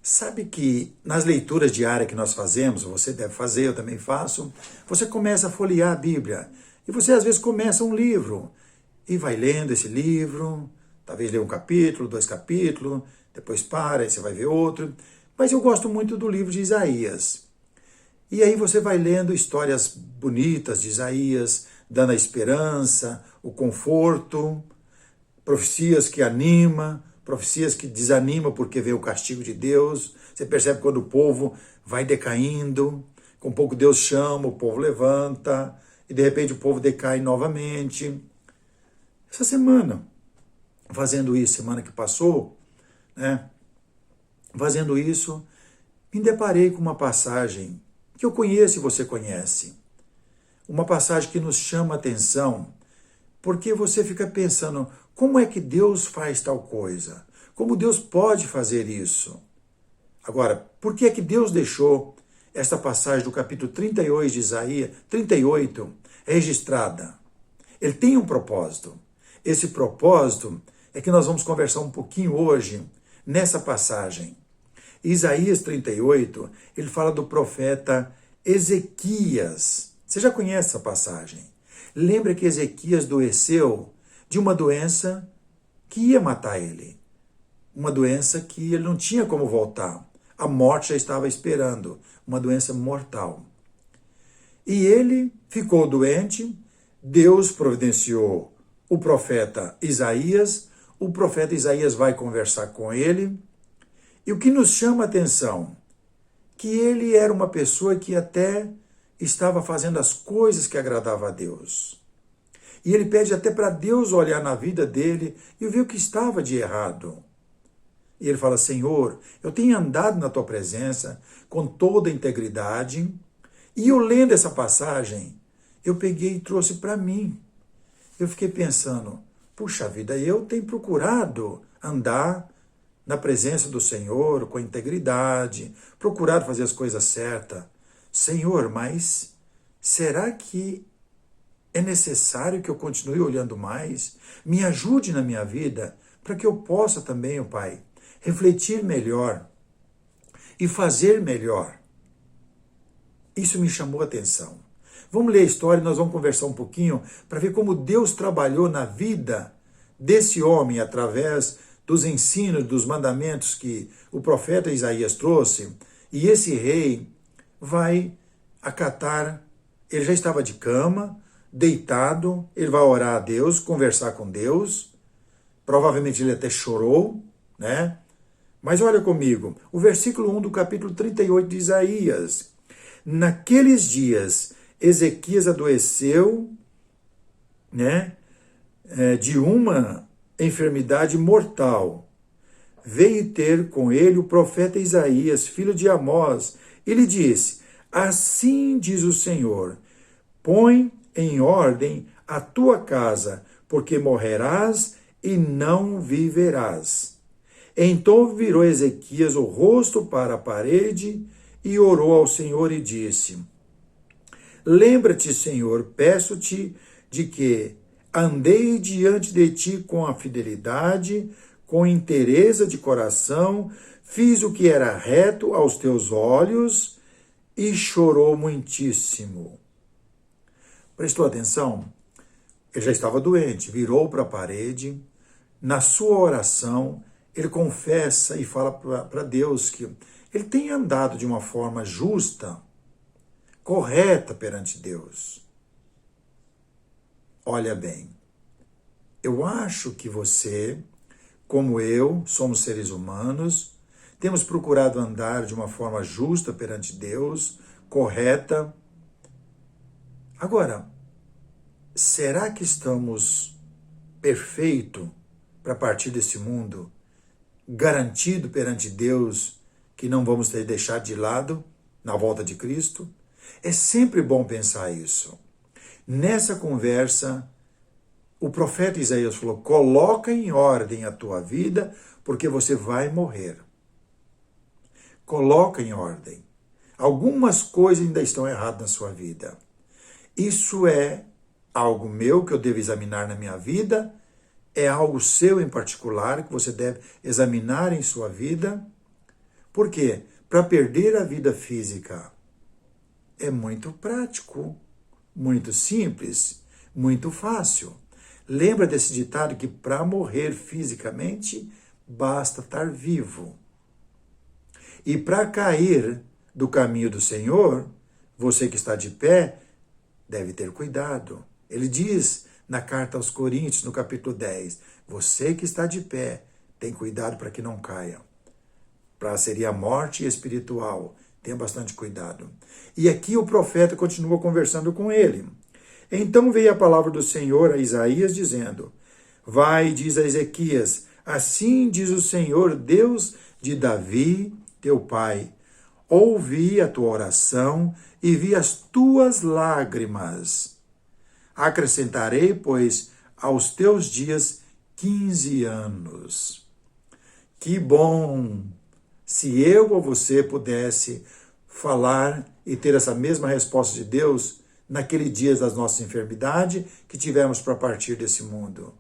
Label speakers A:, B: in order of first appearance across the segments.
A: Sabe que nas leituras diárias que nós fazemos, você deve fazer, eu também faço, você começa a folhear a Bíblia. E você às vezes começa um livro e vai lendo esse livro, talvez lê um capítulo, dois capítulos, depois para, aí você vai ver outro. Mas eu gosto muito do livro de Isaías. E aí você vai lendo histórias bonitas de Isaías, dando a esperança, o conforto, profecias que animam, profecias que desanimam porque vê o castigo de Deus. Você percebe quando o povo vai decaindo, com pouco Deus chama, o povo levanta, e de repente o povo decai novamente. Essa semana, fazendo isso, semana que passou, né? Fazendo isso, me deparei com uma passagem que eu conheço e você conhece. Uma passagem que nos chama a atenção, porque você fica pensando, como é que Deus faz tal coisa? Como Deus pode fazer isso? Agora, por que é que Deus deixou esta passagem do capítulo 38 de Isaías, 38, registrada? Ele tem um propósito. Esse propósito é que nós vamos conversar um pouquinho hoje nessa passagem. Isaías 38, ele fala do profeta Ezequias. Você já conhece essa passagem? Lembra que Ezequias adoeceu de uma doença que ia matar ele. Uma doença que ele não tinha como voltar. A morte já estava esperando. Uma doença mortal. E ele ficou doente. Deus providenciou o profeta Isaías. O profeta Isaías vai conversar com ele. E o que nos chama a atenção? Que ele era uma pessoa que até estava fazendo as coisas que agradavam a Deus. E ele pede até para Deus olhar na vida dele e ver o que estava de errado. E ele fala, Senhor, eu tenho andado na tua presença com toda a integridade. E eu lendo essa passagem, eu peguei e trouxe para mim. Eu fiquei pensando, puxa vida, eu tenho procurado andar na presença do Senhor, com integridade, procurado fazer as coisas certas. Senhor, mas será que é necessário que eu continue olhando mais? Me ajude na minha vida, para que eu possa também, ó Pai, refletir melhor e fazer melhor. Isso me chamou a atenção. Vamos ler a história e nós vamos conversar um pouquinho para ver como Deus trabalhou na vida desse homem através dos ensinos, dos mandamentos que o profeta Isaías trouxe. E esse rei vai acatar, ele já estava de cama, deitado, ele vai orar a Deus, conversar com Deus. Provavelmente ele até chorou, né? Mas olha comigo, o versículo 1 do capítulo 38 de Isaías. Naqueles dias, Ezequias adoeceu, né, de uma enfermidade mortal. Veio ter com ele o profeta Isaías, filho de Amós, e lhe disse, assim diz o Senhor, põe em ordem a tua casa, porque morrerás e não viverás. Então virou Ezequias o rosto para a parede e orou ao Senhor e disse, lembra-te, Senhor, peço-te de que andei diante de ti com a fidelidade, com inteireza de coração, fiz o que era reto aos teus olhos e chorou muitíssimo. Prestou atenção? Ele já estava doente, virou para a parede, na sua oração, ele confessa e fala para Deus que ele tem andado de uma forma justa, correta perante Deus. Olha bem, eu acho que você, como eu, somos seres humanos, temos procurado andar de uma forma justa perante Deus, correta. Agora, será que estamos perfeitos para partir desse mundo, garantido perante Deus que não vamos ter deixado de lado na volta de Cristo? É sempre bom pensar isso. Nessa conversa, o profeta Isaías falou, coloca em ordem a tua vida, porque você vai morrer. Coloca em ordem. Algumas coisas ainda estão erradas na sua vida. Isso é algo meu que eu devo examinar na minha vida, é algo seu em particular que você deve examinar em sua vida, Por quê? Para perder a vida física é muito prático, muito simples, muito fácil. Lembra desse ditado que para morrer fisicamente basta estar vivo. E para cair do caminho do Senhor, você que está de pé deve ter cuidado. Ele diz na carta aos Coríntios, no capítulo 10, você que está de pé, tem cuidado para que não caia. Seria a morte espiritual. Tenha bastante cuidado. E aqui o profeta continua conversando com ele. Então veio a palavra do Senhor a Isaías, dizendo, vai, diz a Ezequias, assim diz o Senhor, Deus de Davi, teu pai, ouvi a tua oração e vi as tuas lágrimas. Acrescentarei, pois, aos teus dias 15 anos. Que bom se eu ou você pudesse falar e ter essa mesma resposta de Deus naquele dia das nossas enfermidades que tivemos para partir desse mundo.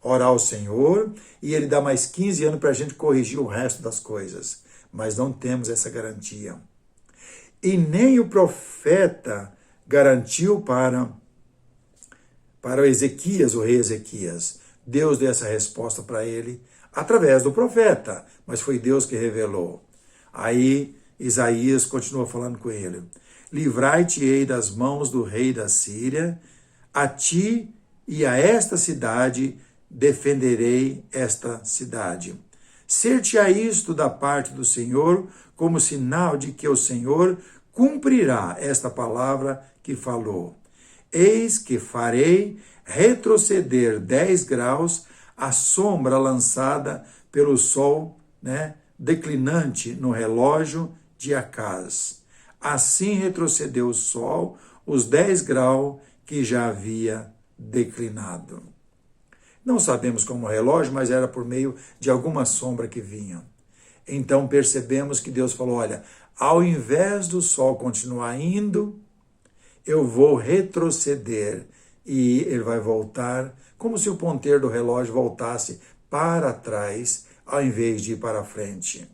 A: Orar ao Senhor e Ele dá mais 15 anos para a gente corrigir o resto das coisas. Mas não temos essa garantia. E nem o profeta garantiu para o Ezequias, o rei Ezequias. Deus deu essa resposta para ele através do profeta, mas foi Deus que revelou. Aí Isaías continua falando com ele. Livrai-te-ei das mãos do rei da Síria, a ti e a esta cidade defenderei esta cidade. Ser-te-á isto da parte do Senhor, como sinal de que o Senhor cumprirá esta palavra que falou. Eis que farei retroceder 10 graus a sombra lançada pelo sol, declinante no relógio de Acaz. Assim retrocedeu o sol os 10 graus que já havia declinado. Não sabemos como o relógio, mas era por meio de alguma sombra que vinha. Então percebemos que Deus falou, olha, ao invés do sol continuar indo, eu vou retroceder e ele vai voltar, como se o ponteiro do relógio voltasse para trás, ao invés de ir para frente.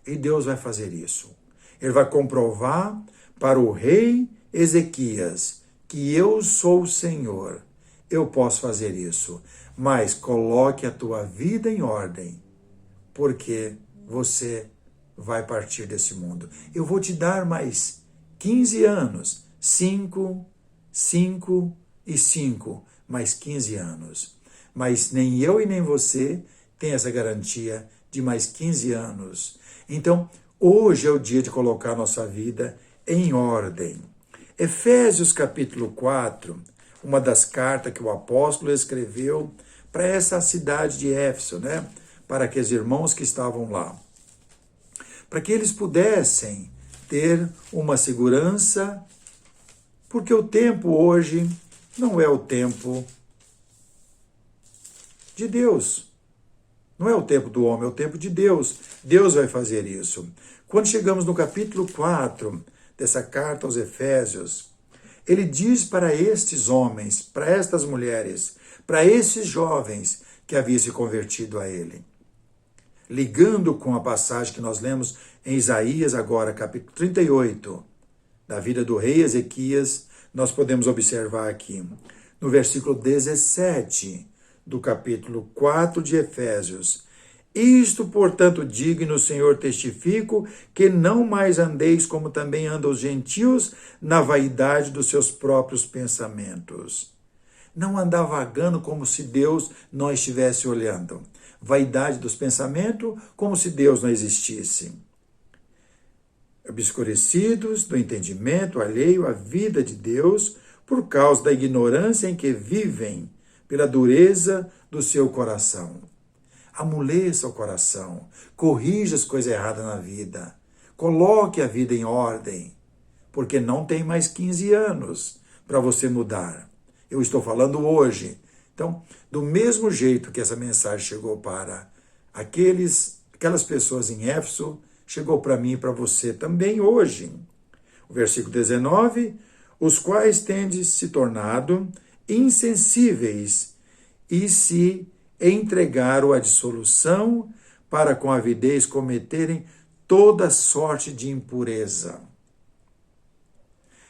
A: E Deus vai fazer isso. Ele vai comprovar para o rei Ezequias que eu sou o Senhor. Eu posso fazer isso, mas coloque a tua vida em ordem, porque você vai partir desse mundo. Eu vou te dar mais 15 anos, 5 e 5, mais 15 anos. Mas nem eu e nem você tem essa garantia de mais 15 anos. Então, hoje é o dia de colocar nossa vida em ordem. Efésios capítulo 4, uma das cartas que o apóstolo escreveu para essa cidade de Éfeso, para aqueles irmãos que estavam lá. Para que eles pudessem ter uma segurança, porque o tempo hoje não é o tempo de Deus. Não é o tempo do homem, é o tempo de Deus. Deus vai fazer isso. Quando chegamos no capítulo 4 dessa carta aos Efésios, ele diz para estes homens, para estas mulheres, para esses jovens que haviam se convertido a ele. Ligando com a passagem que nós lemos em Isaías agora, capítulo 38, da vida do rei Ezequias, nós podemos observar aqui, no versículo 17 do capítulo 4 de Efésios. Isto, portanto, digo e no Senhor testifico, que não mais andeis como também andam os gentios, na vaidade dos seus próprios pensamentos. Não andar vagando como se Deus não estivesse olhando. Vaidade dos pensamentos, como se Deus não existisse. Obscurecidos do entendimento alheio à vida de Deus, por causa da ignorância em que vivem, pela dureza do seu coração. Amoleça o coração, corrija as coisas erradas na vida, coloque a vida em ordem, porque não tem mais 15 anos para você mudar. Eu estou falando hoje. Então, do mesmo jeito que essa mensagem chegou para aquelas pessoas em Éfeso, chegou para mim e para você também hoje. O versículo 19, os quais tendes se tornado insensíveis e se entregaram à dissolução para com avidez cometerem toda sorte de impureza.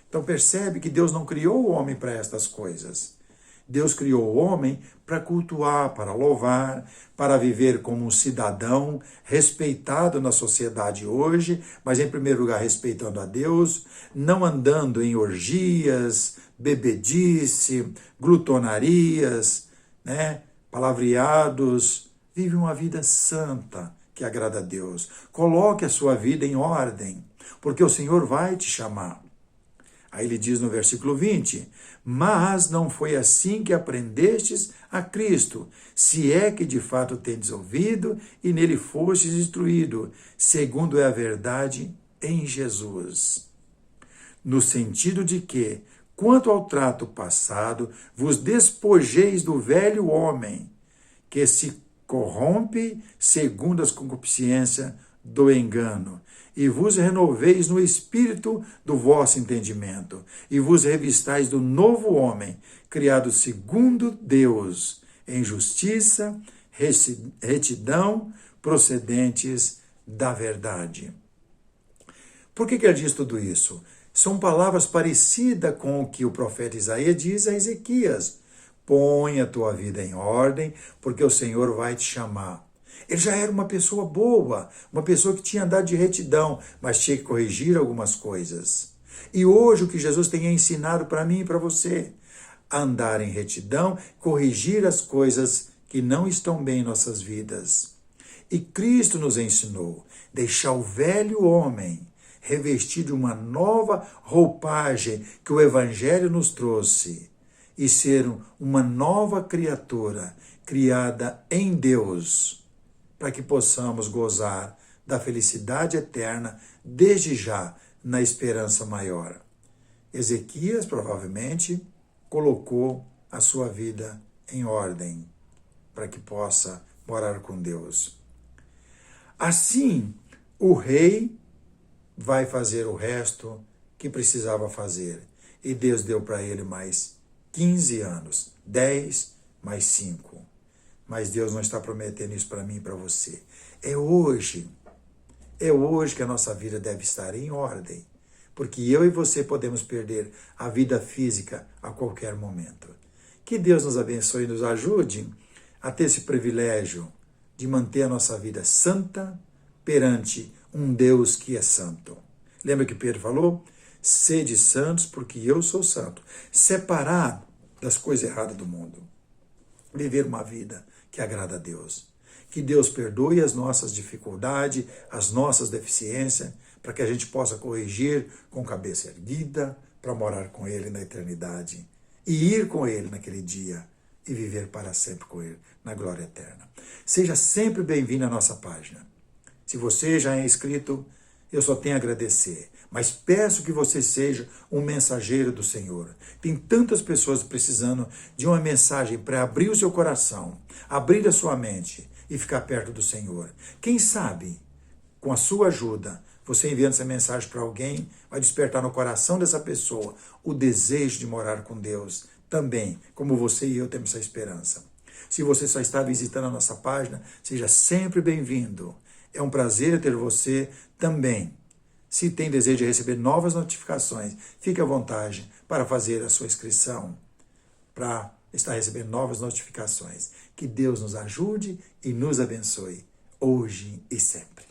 A: Então percebe que Deus não criou o homem para estas coisas. Deus criou o homem para cultuar, para louvar, para viver como um cidadão respeitado na sociedade hoje, mas em primeiro lugar respeitando a Deus, não andando em orgias, bebedice, glutonarias, palavreados. Vive uma vida santa que agrada a Deus. Coloque a sua vida em ordem, porque o Senhor vai te chamar. Aí ele diz no versículo 20, mas não foi assim que aprendestes a Cristo, se é que de fato tendes ouvido e nele fostes instruído, segundo é a verdade em Jesus. No sentido de que, quanto ao trato passado, vos despojeis do velho homem, que se corrompe segundo as concupiscências do engano, e vos renoveis no espírito do vosso entendimento, e vos revistais do novo homem, criado segundo Deus, em justiça, retidão, procedentes da verdade. Por que ele diz tudo isso? São palavras parecidas com o que o profeta Isaías diz a Ezequias. Põe a tua vida em ordem, porque o Senhor vai te chamar. Ele já era uma pessoa boa, uma pessoa que tinha andado de retidão, mas tinha que corrigir algumas coisas. E hoje o que Jesus tem ensinado para mim e para você, andar em retidão, corrigir as coisas que não estão bem em nossas vidas. E Cristo nos ensinou, deixar o velho homem revestir de uma nova roupagem que o Evangelho nos trouxe e ser uma nova criatura criada em Deus, para que possamos gozar da felicidade eterna desde já na esperança maior. Ezequias provavelmente colocou a sua vida em ordem para que possa morar com Deus. Assim, o rei vai fazer o resto que precisava fazer. E Deus deu para ele mais 15 anos, 10 mais 5. Mas Deus não está prometendo isso para mim e para você. É hoje que a nossa vida deve estar em ordem, porque eu e você podemos perder a vida física a qualquer momento. Que Deus nos abençoe e nos ajude a ter esse privilégio de manter a nossa vida santa perante um Deus que é santo. Lembra que Pedro falou? Sede santos, porque eu sou santo. Separado das coisas erradas do mundo. Viver uma vida que agrada a Deus. Que Deus perdoe as nossas dificuldades, as nossas deficiências, para que a gente possa corrigir com cabeça erguida, para morar com Ele na eternidade. E ir com Ele naquele dia e viver para sempre com Ele na glória eterna. Seja sempre bem-vindo à nossa página. Se você já é inscrito, eu só tenho a agradecer. Mas peço que você seja um mensageiro do Senhor. Tem tantas pessoas precisando de uma mensagem para abrir o seu coração, abrir a sua mente e ficar perto do Senhor. Quem sabe, com a sua ajuda, você enviando essa mensagem para alguém, vai despertar no coração dessa pessoa o desejo de morar com Deus também, como você e eu temos essa esperança. Se você só está visitando a nossa página, seja sempre bem-vindo. É um prazer ter você também. Se tem desejo de receber novas notificações, fique à vontade para fazer a sua inscrição, para estar recebendo novas notificações. Que Deus nos ajude e nos abençoe, hoje e sempre.